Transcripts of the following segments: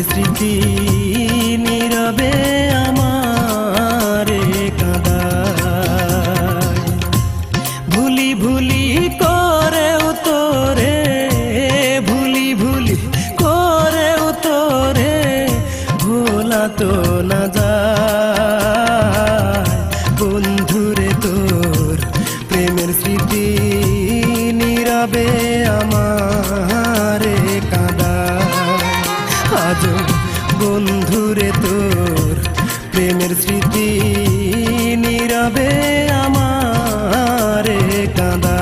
স্মৃতি নীরবে আমারে কাঁদায়। ভুলি ভুলি করেও তোরে, ভুলি ভুলি করেও তোরে ভোলা তো না যায়। বন্ধুরে তোর প্রেমের স্মৃতি নীরবে আমারে কাঁদায়। আজও বন্ধুরে তোর প্রেমের স্মৃতি নীরবে আমারে কাঁদায়।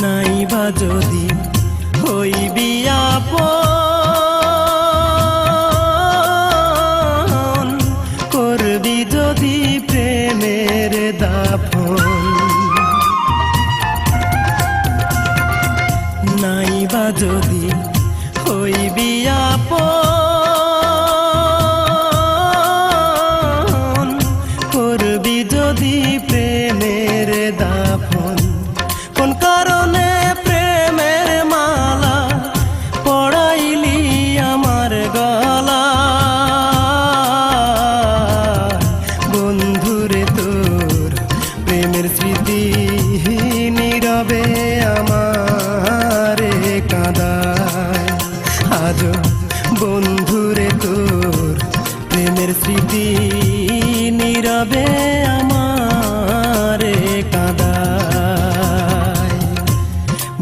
নাইবা যদি হইবি আপন, করবি যদি প্রেমের দাফন। নাইবা যদি হইবি আপন, করবি যদি প্রেমের দাফন। কোন কারণে প্রেমের মালা পড়াইলি আমার গলা? বন্ধুরে তোর প্রেমের স্মৃতি নীরবে আমারে কাঁদায়। আজও বন্ধুরে তোর প্রেমের স্মৃতি নীরবে আমারে কাঁদায়।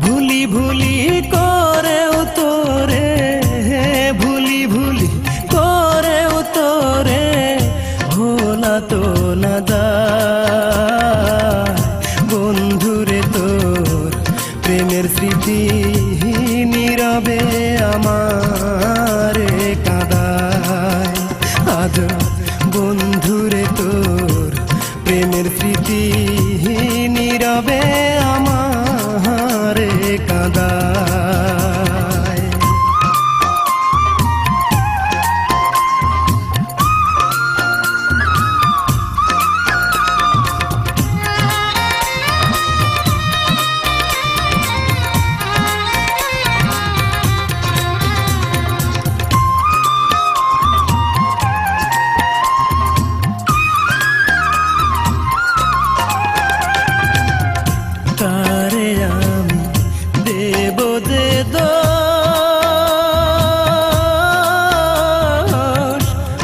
ভুলি ভুলি করেও তোরে, ভুলি ভুলি করেও তোরে ভোলা তো না যায়। বন্ধুরে তোর প্রেমের স্মৃতি নীরবে আমারে কাঁদায়। আজও বন্ধুরে তোর প্রেমের স্মৃতি নীরবে আমারে কাঁদায়। তারে আমি দেব যে দোষ,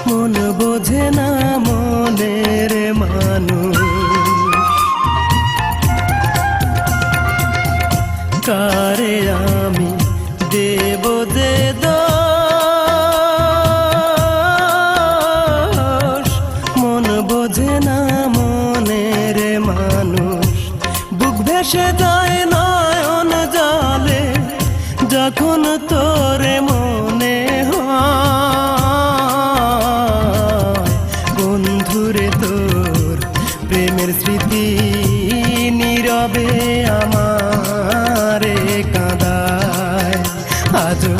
মন বোঝে না মনের মানুষ। কারে আমি দেব যে দোষ, মন বোঝে না মনের মানুষ। বুক ভেসে যায় নয়ন জলে যখন তোরে মনে হয়। বন্ধুরে তোর প্রেমের স্মৃতি নীরবে আমারে কাঁদায়। আজও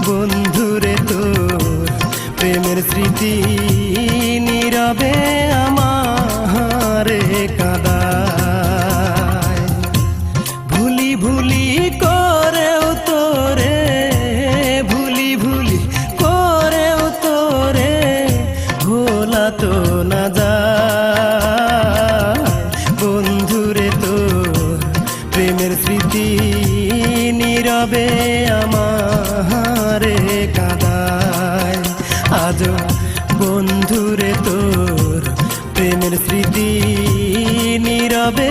বন্ধুরে তোর প্রেমের স্মৃতি নীরবে আমারে কাঁদায়। ভুলি ভুলি করেও তোরে, ভুলি ভুলি করেও তোরে ভোলা তো না যায়। বন্ধুরে তোর প্রেমের স্মৃতি নীরবে আমারে কাঁদায়। আজও বন্ধুরে তোর প্রেমের স্মৃতি নীরবে